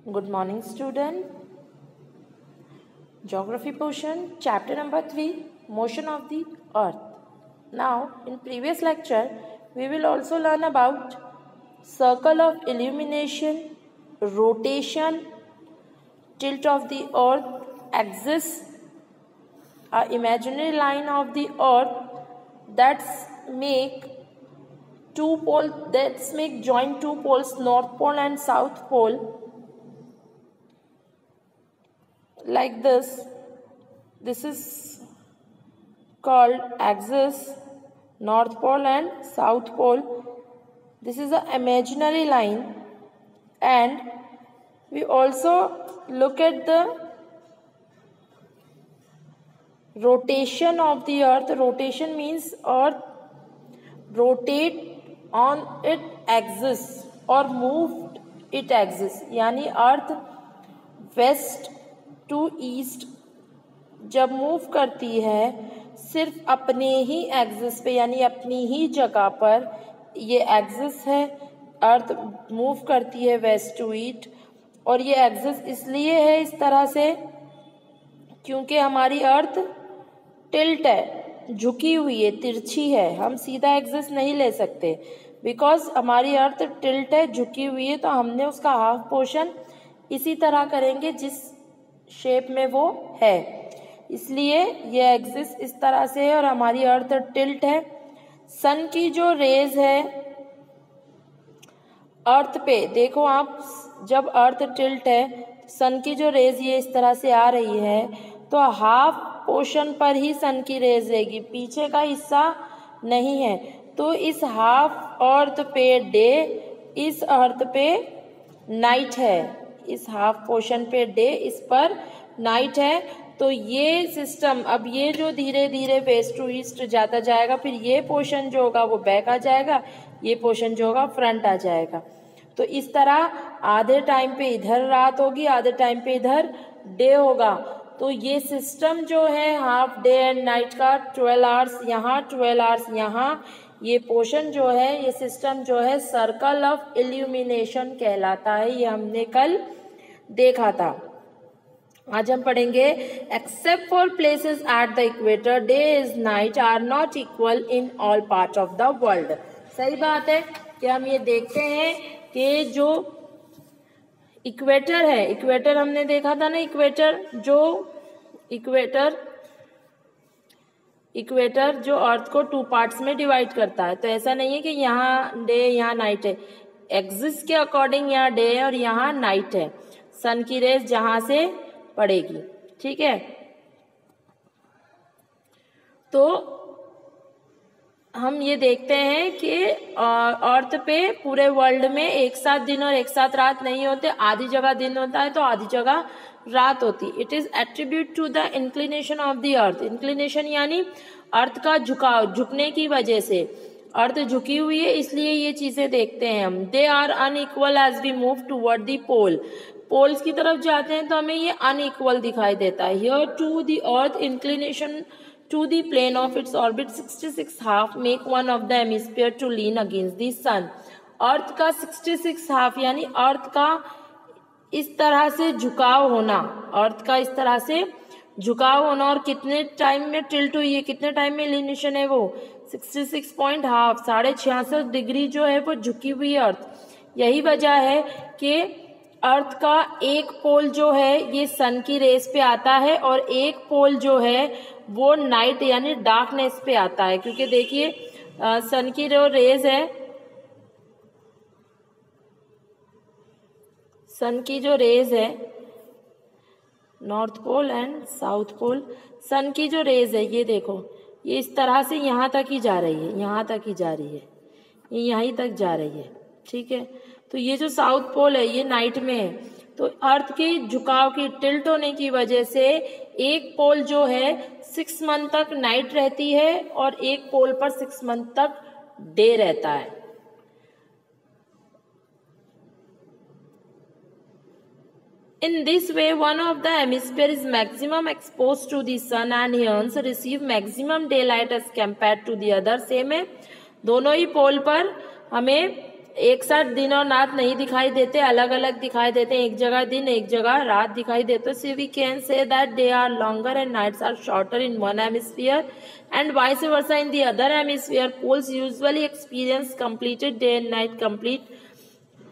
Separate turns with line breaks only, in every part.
Good morning, student. Geography portion, chapter number 3, motion of the earth. Now, in previous lecture, we will also learn about circle of illumination, rotation, tilt of the earth, axis, a imaginary line of the earth that's make join two poles, north pole and south pole, like this. This is called axis, north pole and south pole. This is an imaginary line, and we also look at the rotation of the earth. Rotation means earth rotate on its axis or move its axis, यानी अर्थ waste to east जब move करती है सिर्फ अपने ही axis पे, यानी अपनी ही जगह पर, ये एक्सिस है, अर्थ मूव करती है वेस्ट टू ईस्ट। और ये एक्सिस इसलिए है इस तरह से क्योंकि हमारी अर्थ टिल्ट है, झुकी हुई है, तिरछी है। हम सीधा एक्सिस नहीं ले सकते बिकॉज हमारी अर्थ टिल्ट है, झुकी हुई है, तो हमने उसका हाफ पोर्शन इसी तरह करेंगे जिस शेप में वो है। इसलिए ये एक्सिस इस तरह से है और हमारी अर्थ टिल्ट है। सन की जो रेज है अर्थ पे, देखो आप, जब अर्थ टिल्ट है सन की जो रेज ये इस तरह से आ रही है, तो हाफ पोर्शन पर ही सन की रेज रहेगी, पीछे का हिस्सा नहीं है। तो इस हाफ अर्थ पे डे, इस अर्थ पे नाइट है, इस हाफ पोर्शन पे डे, इस पर नाइट है। तो ये सिस्टम, अब ये जो धीरे धीरे वेस्ट टू ईस्ट जाता जाएगा, फिर ये पोर्शन जो होगा वो बैक आ जाएगा, ये पोर्शन जो होगा फ्रंट आ जाएगा। तो इस तरह आधे टाइम पे इधर रात होगी, आधे टाइम पे इधर डे होगा। तो ये सिस्टम जो है हाफ डे एंड नाइट का, 12 आवर्स यहाँ, 12 आवर्स यहाँ, ये पोर्शन जो है, ये सिस्टम जो है सर्कल ऑफ इल्यूमिनेशन कहलाता है। ये हमने कल देखा था। आज हम पढ़ेंगे except for places at the equator day is night are not equal in all part of the world. सही बात है कि हम ये देखते हैं कि जो इक्वेटर है, इक्वेटर हमने देखा था ना, इक्वेटर जो अर्थ को 2 पार्ट्स में डिवाइड करता है। तो ऐसा नहीं है कि यहाँ डे यहाँ नाइट है, एक्सिस के अकॉर्डिंग यहाँ डे है और यहाँ नाइट है, सन की रेज जहां से पड़ेगी, ठीक है। तो हम ये देखते हैं कि अर्थ पे पूरे वर्ल्ड में एक साथ दिन और एक साथ रात नहीं होते, आधी जगह दिन होता है तो आधी जगह रात होती। It is attribute to the inclination of the earth. Inclination यानी अर्थ का झुकाव, झुकने की वजह से अर्थ झुकी हुई है, इसलिए ये चीजें देखते हैं हम। They are unequal as we move toward the pole. Poles की तरफ जाते हैं तो हमें ये अनइक्वल दिखाई देता है। Here to the earth inclination to the plane of its orbit 66 half make one of the hemisphere to lean against the sun। अर्थ का 66 हाफ यानी अर्थ का इस तरह से झुकाव होना, अर्थ का इस तरह से झुकाव होना, और कितने टाइम में टिल्ट हुई है, कितने टाइम में इंक्लिनेशन है वो 66 पॉइंट हाफ, 66.5 डिग्री जो है वो झुकी हुई है अर्थ। यही वजह है कि अर्थ का एक पोल जो है ये सन की रेस पे आता है और एक पोल जो है वो नाइट यानी डार्कनेस पे आता है। क्योंकि देखिए सन की जो रेज है, सन की जो रेज है, north pole and south pole, sun की जो रेज है ये देखो, ये इस तरह से यहाँ तक ही जा रही है, यहाँ तक ही जा रही है, ये यहीं तक जा रही है, ठीक है। तो ये जो साउथ पोल है ये नाइट में है, तो अर्थ के झुकाव की, टिल्ट होने की वजह से एक पोल जो है 6 मंथ तक नाइट रहती है और एक पोल पर 6 मंथ तक डे रहता है। In this way, one of the hemisphere is maximum exposed to the sun and hence receive maximum daylight as compared to the other। Same है, दोनों ही पोल पर हमें एक साथ दिन और रात नहीं दिखाई देते, अलग अलग दिखाई देते, एक जगह दिन एक जगह रात दिखाई देते. So we can say that they are longer and nights are shorter in one hemisphere and vice versa in the other hemisphere. Poles usually experience completed day and night complete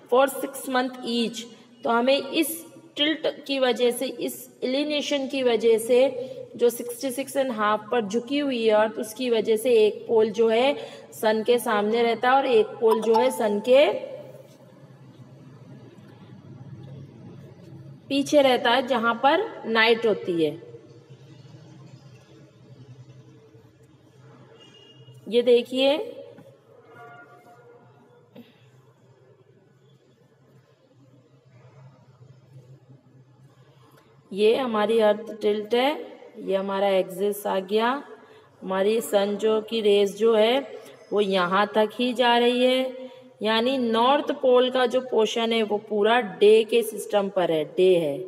for 6 months each. तो हमें इस tilt की वजह से, इस इलिनेशन की वजह से, जो 66.5 पर झुकी हुई है अर्थ, उसकी वजह से एक पोल जो है सन के सामने रहता है और एक पोल जो है सन के पीछे रहता है, जहां पर नाइट होती है. ये देखिए, ये हमारी अर्थ टिल्ट है, ये हमारा एक्सिस आ गया. हमारी सन जो की रेस जो है वो यहाँ तक ही जा रही है, यानी नॉर्थ पोल का जो पोर्शन है वो पूरा डे के सिस्टम पर है, डे है.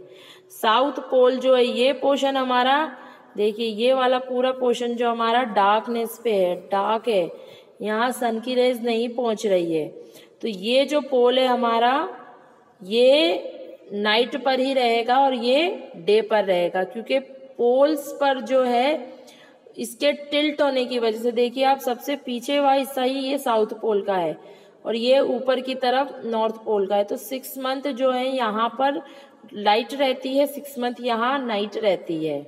साउथ पोल जो है ये पोर्शन हमारा, देखिए ये वाला पूरा पोर्शन जो हमारा डार्कनेस पे है, डार्क है, यहाँ सन की रेस नहीं पहुंच रही है. तो ये जो पोल है हमारा, ये नाइट पर ही रहेगा और ये डे पर रहेगा, क्योंकि पोल्स पर जो है इसके टिल्ट होने की वजह से, देखिए आप सबसे पीछे वाला हिस्सा ही ये साउथ पोल का है और ये ऊपर की तरफ नॉर्थ पोल का है. तो 6 मंथ जो है यहाँ पर लाइट रहती है, 6 मंथ यहाँ नाइट रहती है.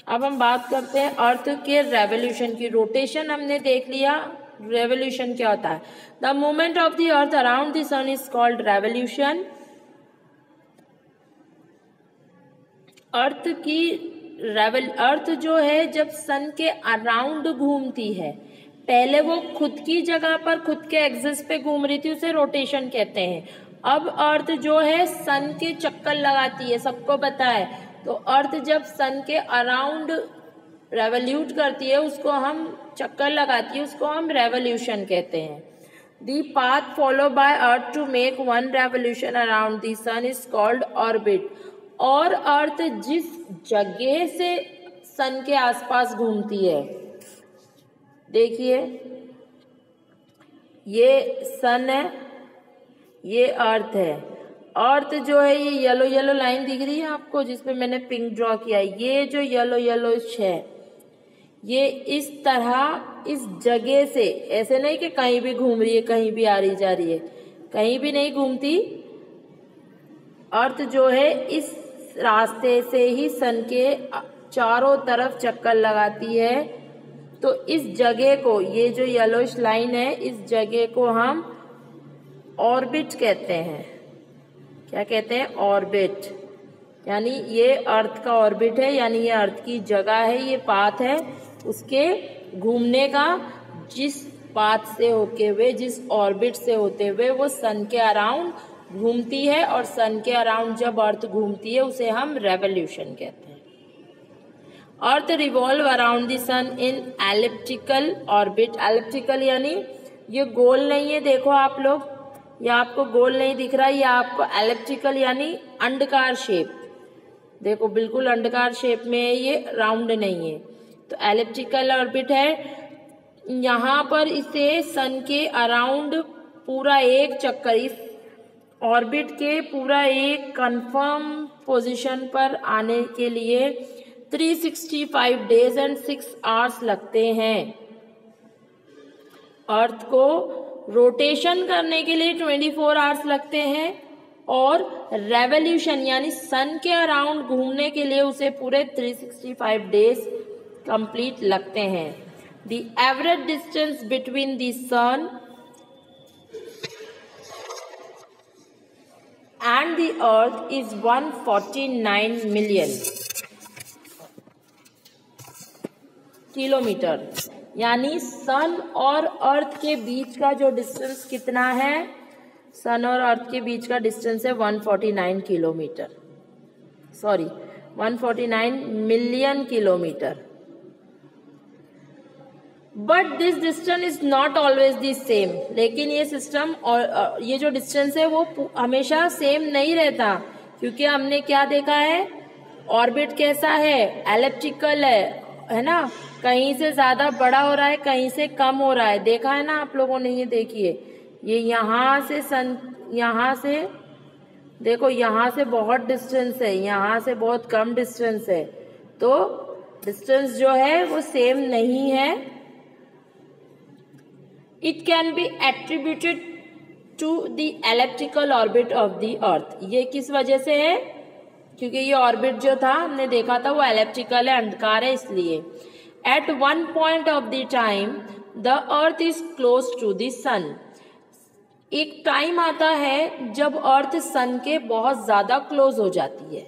अब हम बात करते हैं अर्थ के रेवोल्यूशन की. रोटेशन हमने देख लिया, रेवोल्यूशन क्या होता है. The movement of the earth around the sun is called revolution. Earth जो है जब सन के अराउंड घूमती है, पहले वो खुद की जगह पर खुद के एक्सिस पे घूम रही थी, उसे रोटेशन कहते हैं. अब अर्थ जो है सन के चक्कर लगाती है, सबको पता है. तो अर्थ जब सन के अराउंड रेवोल्यूट करती है, उसको हम चक्कर लगाती है, उसको हम रेवोल्यूशन कहते हैं. The path follow by earth to make one revolution around the sun is called orbit. और अर्थ जिस जगह से सन के आसपास घूमती है, देखिए ये सन है, ये अर्थ है. अर्थ जो है ये येलो येलो लाइन दिख रही है आपको, जिसपे मैंने पिंक ड्रॉ किया है. ये जो येलो येलो है, ये इस तरह इस जगह से, ऐसे नहीं कि कहीं भी घूम रही है, कहीं भी आ रही जा रही है, कहीं भी नहीं घूमती. अर्थ जो है इस रास्ते से ही सन के चारों तरफ चक्कर लगाती है. तो इस जगह को, ये जो येलोइश लाइन है, इस जगह को हम ऑर्बिट कहते हैं. क्या कहते हैं? ऑर्बिट. यानी ये अर्थ का ऑर्बिट है, यानी ये अर्थ की जगह है, ये पाथ है उसके घूमने का. जिस पाथ से होके हुए, जिस ऑर्बिट से होते हुए वो सन के अराउंड घूमती है, और सन के अराउंड जब अर्थ घूमती है उसे हम रेवोल्यूशन कहते हैं. Earth revolve around the sun in elliptical orbit. Elliptical यानी ये गोल नहीं है, देखो आप लोग, ये आपको गोल नहीं दिख रहा है, ये आपको एलिप्टिकल यानी अंडाकार शेप, देखो बिल्कुल अंडाकार शेप में है, ये राउंड नहीं है. तो एलिप्टिकल ऑर्बिट है. यहाँ पर इसे सन के अराउंड पूरा एक चक्कर, इस ऑर्बिट के पूरा एक कंफर्म पोजीशन पर आने के लिए 365 डेज एंड 6 आवर्स लगते हैं. अर्थ को रोटेशन करने के लिए 24 आवर्स लगते हैं, और रेवोल्यूशन यानी सन के अराउंड घूमने के लिए उसे पूरे 365 डेज कंप्लीट लगते हैं. The average distance between the sun and the earth is 149 million kilometre. यानी सन और अर्थ के बीच का जो डिस्टेंस कितना है, सन और अर्थ के बीच का डिस्टेंस है 149 kilometre, sorry 149 million kilometre. But this distance is not always the same. लेकिन ये सिस्टम और ये जो डिस्टेंस है वो हमेशा सेम नहीं रहता, क्योंकि हमने क्या देखा है, ऑर्बिट कैसा है, एलिप्टिकल है, है ना, कहीं से ज्यादा बड़ा हो रहा है, कहीं से कम हो रहा है। देखा है ना आप लोगों ने, ये देखिए, ये यहाँ से यहाँ से देखो, यहाँ से बहुत डिस्टेंस है, यहाँ से बहुत कम डिस्टेंस है, तो डिस्टेंस जो है वो सेम नहीं है। It can be attributed to the elliptical orbit of the earth. ये किस वजह से है? क्योंकि ये ऑर्बिट जो था हमने देखा था वो एलिप्टिकल है, अंधकार है, इसलिए। At one point of the time the earth is close to the sun. एक टाइम आता है जब अर्थ सन के बहुत ज्यादा क्लोज हो जाती है,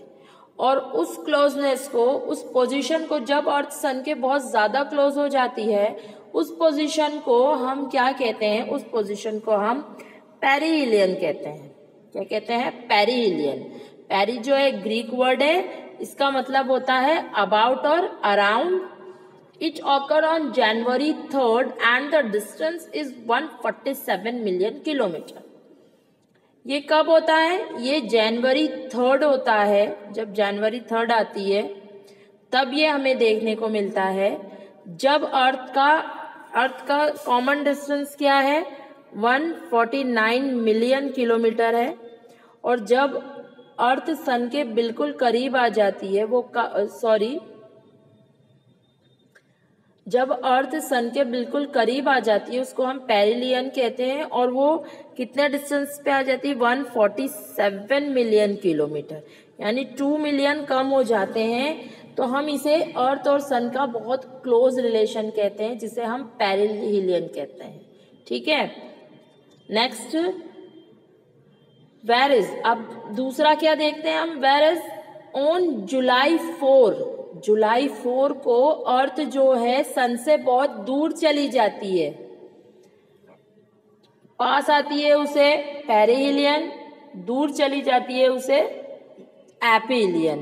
और उस क्लोजनेस को, उस पोजीशन को, जब अर्थ सन के बहुत ज्यादा क्लोज हो जाती है, उस पोजीशन को हम क्या कहते हैं? उस पोजीशन को हम पेरिहिलियन कहते हैं। क्या कहते हैं? पेरिहिलियन। पेरी जो है ग्रीक वर्ड है, इसका मतलब होता है अबाउट और around. It occur on January 3rd and the distance is 147 million kilometre. ये कब होता है? ये जनवरी 3rd होता है। जब जनवरी 3rd आती है तब ये हमें देखने को मिलता है। जब अर्थ का कॉमन डिस्टेंस क्या है? 149 मिलियन किलोमीटर है। और जब अर्थ सन के बिल्कुल करीब आ जाती है, जब अर्थ सन के बिल्कुल करीब आ जाती है उसको हम पेरिलियन कहते हैं। और वो कितने डिस्टेंस पे आ जाती है? 147 मिलियन किलोमीटर, यानी 2 मिलियन कम हो जाते हैं। तो हम इसे अर्थ और सन का बहुत क्लोज रिलेशन कहते हैं, जिसे हम पेरिहिलियन कहते हैं। ठीक है, नेक्स्ट वेयर इज। अब दूसरा क्या देखते हैं हम? वेयर इज ऑन जुलाई 4 को अर्थ जो है सन से बहुत दूर चली जाती है, पास आती है उसे पेरिहिलियन, दूर चली जाती है उसे एपिहिलियन।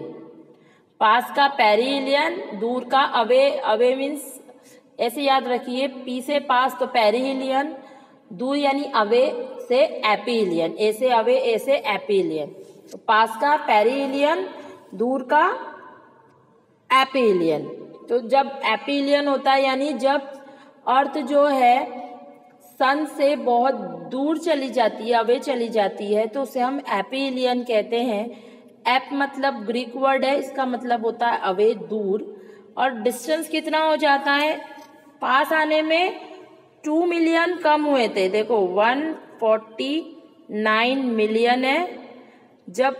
पास का पेरिहिलियन, दूर का अवे मीन्स ऐसे याद रखिए, पी से पास तो पेरिहिलियन, दूर यानी अवे से एपिहिलियन, ए से अवे, ए से एपिहिलियन। तो पास का पेरिहिलियन, दूर का एपिहिलियन। तो जब एपिहिलियन होता है यानी जब अर्थ जो है सन से बहुत दूर चली जाती है, अवे चली जाती है, तो उसे हम एपिहिलियन कहते हैं। एप मतलब ग्रीक वर्ड है, इसका मतलब होता है अवे, दूर। और डिस्टेंस कितना हो जाता है? पास आने में 2 मिलियन कम हुए थे, देखो 149 मिलियन है। जब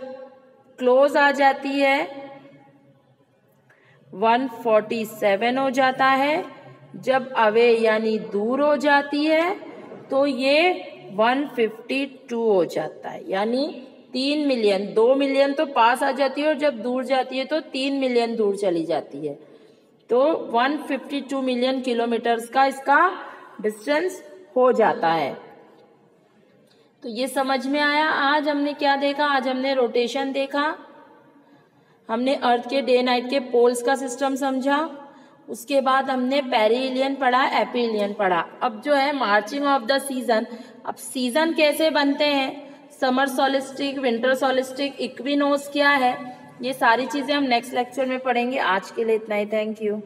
क्लोज आ जाती है 147 हो जाता है। जब अवे यानी दूर हो जाती है तो ये 152 हो जाता है, यानी 3 मिलियन। 2 मिलियन तो पास आ जाती है और जब दूर जाती है तो 3 मिलियन दूर चली जाती है। तो 152 मिलियन किलोमीटर्स का इसका डिस्टेंस हो जाता है। तो ये समझ में आया। आज हमने क्या देखा? आज हमने रोटेशन देखा, हमने अर्थ के डे नाइट के पोल्स का सिस्टम समझा, उसके बाद हमने पेरिहिलियन पढ़ा, एपिहिलियन पढ़ा। अब जो है मार्चिंग ऑफ द सीजन, अब सीजन कैसे बनते हैं, समर सोलिस्टिक, विंटर सोलिस्टिक, इक्विनोक्स क्या है, ये सारी चीजें हम नेक्स्ट लेक्चर में पढ़ेंगे। आज के लिए इतना ही, थैंक यू।